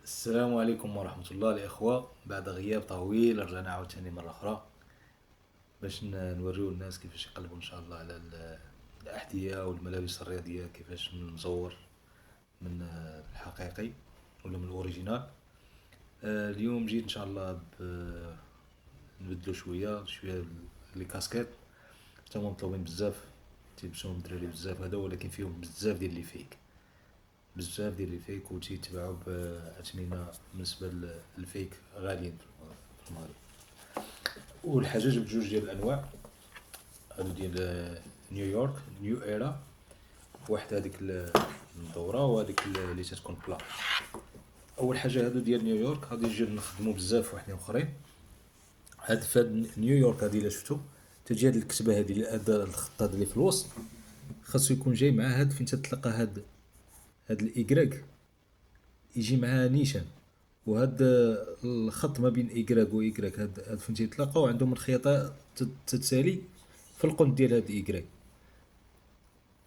السلام عليكم ورحمة الله الإخوة. بعد غياب طويل رجعنا عاوتاني مرة أخرى باش نوريو الناس كيفاش يقلبوا إن شاء الله على الأحذية والملابس الرياضية، كيفاش نزور من الحقيقي ولا من الأوريجينال. اليوم جيت إن شاء الله نبدلو شوية لي كاسكيت، تاهما مطلوبين بزاف، تيلبسوهم الدراري بزاف هذا، ولكن فيهم بزاف ديال لي فيك وتيتباعو بأثمنة بالنسبة للفيك غاليين في المغرب. والحاجة جبت جوج ديال الأنواع، هادو ديال نيويورك نيو ايرا، واحد هاديك المدورة وهاديك اللي تتكون بلا. أول حاجة هادو ديال نيويورك غادي نجيو نخدمو بزاف وحدين أخرين. فهاد نيويورك هادي إلا شفتو تجي هاد الكتبة هادي، هاد الخط هاد اللي في الوسط خاصو يكون جاي مع هاد فين تتلقى هاد الإيكغيك يجي معاه نيشان، وهاد الخط ما بين إيكغيك و إيكغيك هاد فين تيتلاقاو عندهم الخياطة تتسالي في القنت ديال هاد إيكغيك،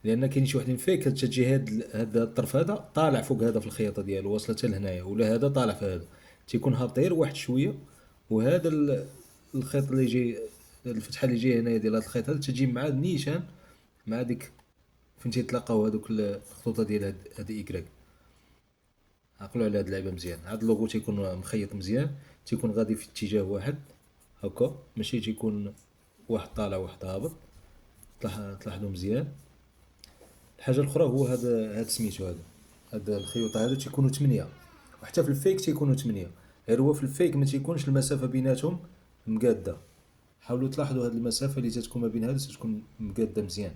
لأن كاين شي وحدين فيك تجي هاد الطرف هذا طالع فوق هذا في الخياطة ديالو واصلة حتى لهنايا، ولا هذا طالع في هذا تيكون هابط غير واحد شوية. وهذا الخيط اللي يجي، الفتحة اللي جاية هنايا ديال هاد الخيط هذا تجي مع نيشان مع ديك فين تيتلاقاو هادوك الخطوطة ديال هاد إيكغيك. عقلوا على هاد اللعبة مزيان. هاد اللوغو تيكون مخيط مزيان، تيكون غادي في اتجاه واحد هكا، ماشي تيكون واحد طالع واحد هابط. تلاحظوا مزيان. الحاجة الأخرى هو هاد سميتو هاد الخيوطة هادو تيكونوا 8، وحتى في الفيك تيكونوا 8، غير هو في الفيك ما تيكونش المسافة بيناتهم مقادة. حاولوا تلاحظوا هاد المسافة اللي تتكون ما بين هادو تتكون مقادة مزيان،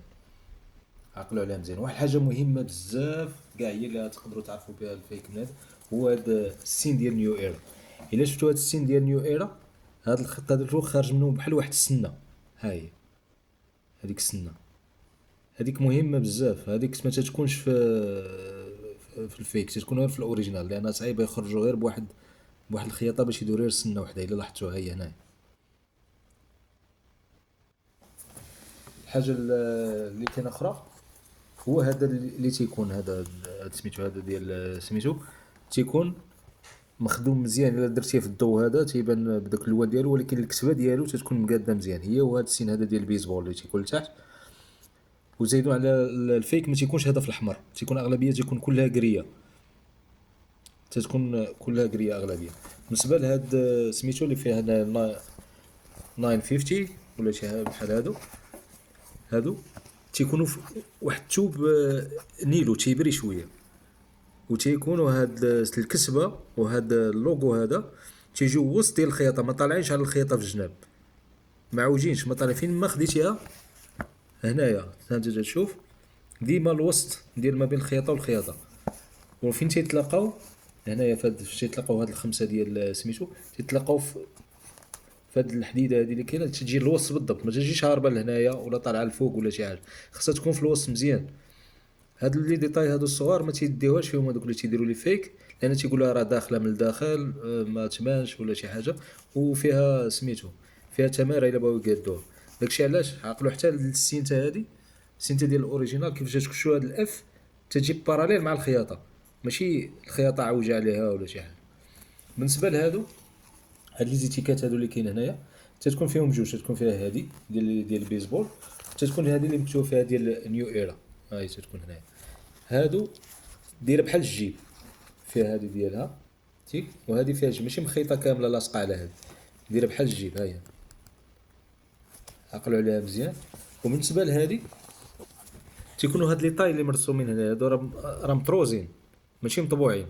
عقلوا عليها مزيان. واحد الحاجة مهمة بزاف كاع هي اللي تقدروا تعرفوا بها الفيك من هذا، هو هاد السين ديال نيو ايرا. الا شفتوا هاد السين ديال نيو ايرا، هاد الخط هذا الفوق خارج منه بحال واحد السنة، ها هي هذيك السنة، هذيك مهمة بزاف. هذيك ما تتكونش في الفيك، تتكون غير في الاوريجينال، لانها صعيبة يخرجوا غير بواحد الخياطة باش يديروا غير سنة وحدة. الا لاحظتوها هي هنايا. الحاجة اللي كاينة أخرى هو هذا اللي تيكون هذا سميتو، هذا ديال سميتو تيكون مخدوم مزيان. الا درتيه في الضو هذا تيبان بداك اللون ديالو، ولكن الكتبه ديالو تتكون مقاده مزيان. هي وهذا السين هذا ديال البيسبول اللي تيكون لتحت. وزيدوا على الفيك ما تيكونش هذا في الاحمر، تيكون اغلبيه تيكون كلها قريه، تتكون كلها قريه اغلبيه. بالنسبه لهاد سميتو اللي فيها هنا 950 ولا شي بحال هادو تيكونوا في واحد الثوب نيلو تيبري شويه، وتيكونوا هاد الكسبه وهاد اللوغو هذا تيجيو وسط ديال الخياطه، ما طالعينش على الخياطه في الجناب، معوجينش، ما طالعين. فين ما خديتيها هنايا انت تشوف ديما الوسط ديال ما بين الخياطه والخياطه، وفين تيتلاقاو هنايا تيتلاقاو هاد الخمسه ديال سميتو تيتلاقاو في هاد الحديده هادي اللي كاينه، تجي الوسط بالضبط، ما تجيش هاربه لهنايا ولا طالعه الفوق ولا شي حاجه، خاصها تكون في الوسط مزيان. هاد لي ديتاي هادو الصغار ما تيديوهاش فيهم هادوك اللي تيديروا لي فيك، لان تيقولوا راه داخله من الداخل ما تمانش ولا شي حاجه، وفيها سميتو فيها تماره الا بغاو يقادوها. داكشي علاش عقلوا حتى السينتا هادي، السينتا ديال الاوريجينال كيفاش تكشوا هاد الاف تجي باراليل مع الخياطه، ماشي الخياطه عوجه عليها ولا شي حاجه. بالنسبه لهادو هاد لي زيتيكات هادو اللي كاين هنايا تتكون فيهم جوج، تتكون فيها هادي ديال البيسبول، تتكون هادي اللي مكتوب فيها ديال نيو ايرا، هاي تتكون هنايا. هادو دايره بحال الجيب، فيها هادي ديالها تيك، وهادي فيها جيب ماشي مخيطه كامله لاصقه على هادي، دايره بحال الجيب هاهي، عقلوا عليها مزيان. وبالنسبه لهادي تيكونوا هاد لي طاي اللي مرسومين هنا هادو راه مطروزين ماشي مطبوعين.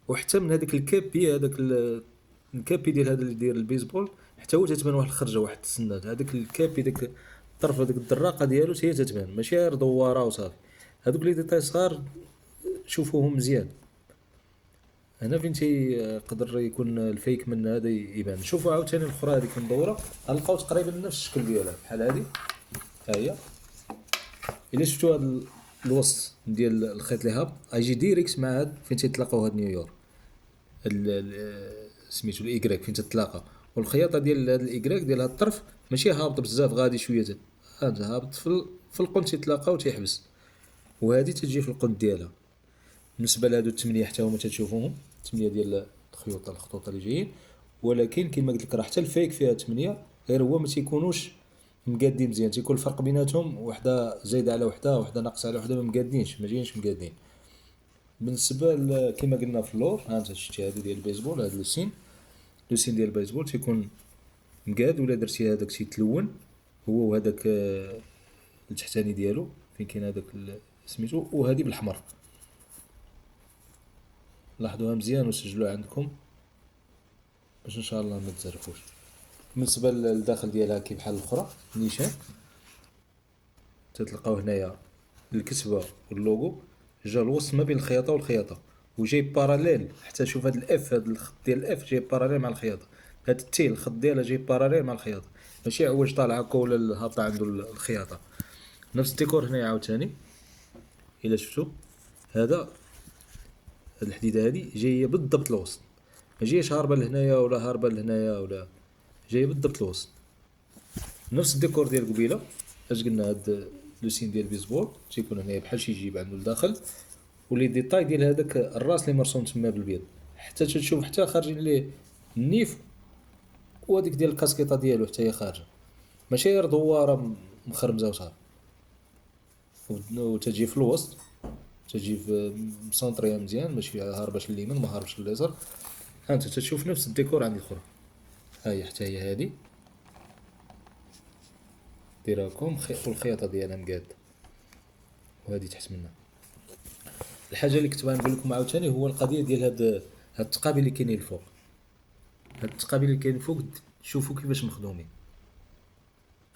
وحتى من هذاك الكابي، هذاك الكابي ديال هذا اللي داير البيسبول، حتى هو تتبان واحد الخرجه واحد السناد، هذاك الكابي داك الطرف هذاك الدراقه ديالو هي تتبان، ماشي غير دواره وصافي. هذوك لي ديتاي صغار شوفوهم مزيان. هنا فين تيقدر يكون الفيك من هذا يبان. شوفوا عاوتاني الاخرى هذيك مدوره غنلقاو تقريبا نفس الشكل ديالها بحال هذه، ها هي. الا شفتوا هذا الوسط ديال الخيط اللي هابط غيجي ديريكت مع هاد فين تيتلاقاو هاد نيويورك، سميتو الايكغيك فين تتلاقى، والخياطه ديال هاد الايكغيك ديال هاد الطرف ماشي هابط بزاف غادي شويه، هذا هابط في القنت تيتلاقاو تيحبس، وهذه تجي في القنت ديالها. بالنسبه لهادو الثمانيه حتى هما تتشوفوهم 8 ديال الخطوط اللي جايين. ولكن كما قلت لك راه حتى الفيك فيها 8، غير هو ما تيكونوش مقادين مزيان، تيكون الفرق بيناتهم وحده زايده على وحده، وحده ناقصه على وحده، ما مقادينش، ما جايينش مقادين. بالنسبه كما قلنا في اللور، ها انت شفتي هادو ديال البيسبول، هاد لو سين ديال البيسبول تيكون مقاد، ولا درتي هذاك تيتلون هو وهذاك التحتاني ديالو فين كاين هذاك سميتو، وهذه بالاحمر. لاحظوها مزيان وسجلوها عندكم باش ان شاء الله ما تزرفوش. بالنسبه للداخل ديالها كي بحال الاخرى نيشان، تتلقاو هنايا الكتبه واللوغو، جا الوسط ما بين الخياطه والخياطه، وجاي باراليل. حتى شوف هاد الاف، هاد الخط ديال الاف جاي باراليل مع الخياطه. هاد التي الخط ديالها جاي باراليل مع الخياطه، ماشي عوج طالع هكا ولا هابطه عنده الخياطه. نفس الديكور هنايا عاوتاني الا شفتو، هذا الحديده هذه جايه بالضبط الوسط، ما جايش هاربه لهنايا ولا هاربه لهنايا، ولا جايه بالضبط الوسط. نفس الديكور ديال قبيله، اش قلنا هاد لو سين ديال البيسبول تيكون هنايا بحال شي جيب عنده لداخل، ولي ديتاي ديال هذاك الراس اللي مرسوم تما بالبيض، حتى تشوف حتى خارجين ليه النيف، وهذيك ديال الكاسكيطه ديالو حتى هي خارجه، ماشي غير دواره مخرمزه وصافي. وتجي في الوسط، تجي مسونطريه مزيان، ماشي هارباش اليمين ما هاربش اليسار. ها انت تشوف نفس الديكور عند الاخرى، ها هي حتى هي هذه ديراكم والخياطه ديالها مقاد، وهذه تحت منها. الحاجه اللي كنت نقول لكم عاوتاني هو القضيه ديال هاد التقابل اللي كاينين الفوق. هاد التقابل اللي كاينين الفوق شوفوا كيفاش مخدومين،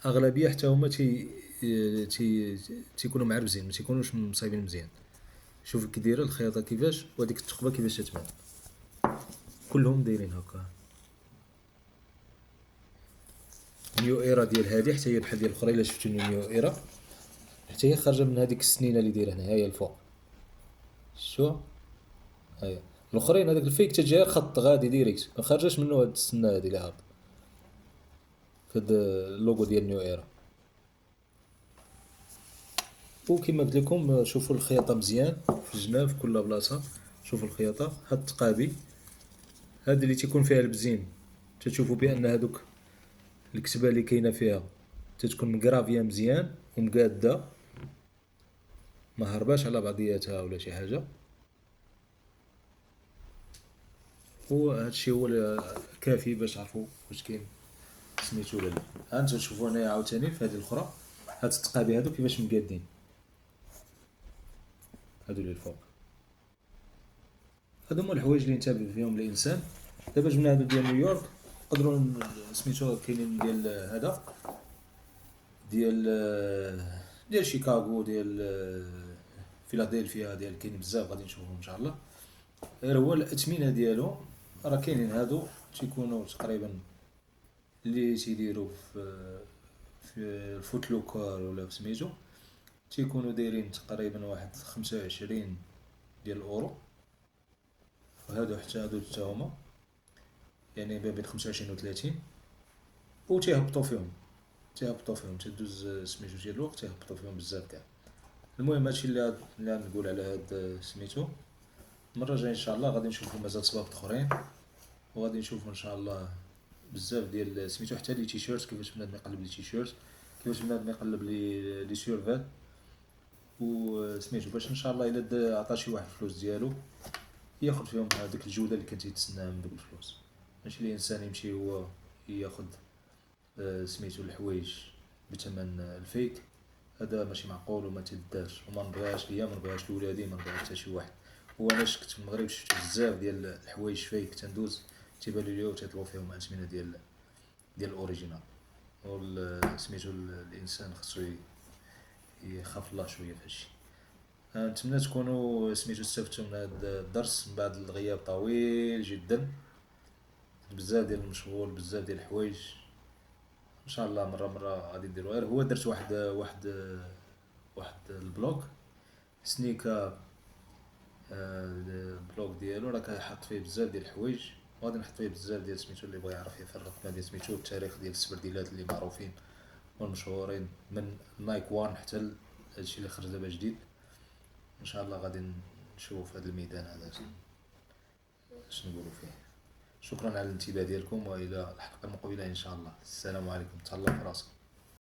اغلبيه حتى هما تيكونوا معربزين، ما تيكونوش مصايبين مزيان. شوف كي دايره الخياطه كيفاش، وهذيك الثقبه كيفاش تتبان، كلهم دايرين هكا. نيو ايرا ديال هذه حتى هي بحال ديال الاخرى، الا شفتوا نيو ايرا حتى هي خارجه من هذيك السنينه اللي دايره هنا، هي الفوق شو هي. الاخرين هذاك الفيك تجي خط غادي ديريكت، ما خرجش منه هاد السنه هذه اللي هابط في هاد اللوغو ديال نيو ايرا. وكما قلت لكم شوفوا الخياطه مزيان في الجناب في كل بلاصه، شوفوا الخياطه. هاد التقابي هاد اللي تيكون فيها البزين، تشوفوا بان هادوك الكتبه اللي كاينه فيها تتكون مقرافيه مزيان ومقاده، ما هرباش على بعضياتها ولا شي حاجه. هو هادشي هو كافي باش تعرفوا واش كاين سميتو ولا لا. ها انتم تشوفوا هنايا عاوتاني في هذه الاخرى، هاد التقابي هادو كيفاش مقادين، هادو اللي الفوق، هادو هما الحوايج اللي ينتبه فيهم الانسان. دابا جبنا هادو ديال نيويورك، نقدروا سميتو كاينين ديال هذا ديال شيكاغو، ديال فيلادلفيا، ديال كاين بزاف غادي نشوفهم ان شاء الله. غير هو الاثمنه ديالو راه كاينين، هادو تيكونوا تقريبا اللي تيديروا في الفوت لوكال ولا سميتو، تيكونوا دايرين تقريبا واحد 25 ديال الاورو. وهادو حتى هادو حتى هما يعني بين 25 و 30، و تيهبطوا فيهم تدوز سميتو ديال الوقت، تيهبطوا فيهم بزاف كاع. المهم هادشي اللي نقول على هاد سميتو. المره الجايه ان شاء الله غادي نشوفوا مازال صبابط اخرين، وغادي نشوفوا ان شاء الله بزاف ديال سميتو حتى لي تيشيرت، كيفاش بنادم يقلب لي تيشيرت، كيفاش بنادم يقلب لي سيرفات، وسميتو باش ان شاء الله الا عطا شي واحد الفلوس ديالو ياخذ فيهم هذيك الجوده اللي كان تيتسناها من دوك الفلوس. ماشي الانسان يمشي هو ياخذ سميتو الحوايج بثمن الفيك، هذا ماشي معقول وما تيدارش، وما نبغيهاش ليا، ما نبغيهاش لولادي، ما نبغيهاش حتى شي واحد. وانا كنت في المغرب شفت بزاف ديال الحوايج فيك تندوز تيبانوا ليا وتيطلبوا فيهم اثمنه ديال الاوريجينال. سميتو الانسان خصو يخاف الله شويه في هادشي. نتمنى تكونوا سميتو استفدتوا من هذا الدرس من بعد الغياب طويل جدا، بزاف ديال المشغول، بزاف ديال الحوايج. ان شاء الله مره غادي نديرو. غير هو درت واحد البلوك سنيكا، البلوك ديالو راه كيحط فيه بزاف ديال الحوايج، وغادي نحط فيه بزاف ديال سميتو اللي بغى يعرف يفرق ما بين سميتو التاريخ ديال السبرديلات اللي معروفين والمشهورين من نايك وان حتى هادشي اللي خرج دابا جديد. ان شاء الله غادي نشوف هذا الميدان هذا اش نقولوا فيه. شكرا على الانتباه ديالكم، والى الحلقه المقبله ان شاء الله. السلام عليكم، تهلاو في راسكم.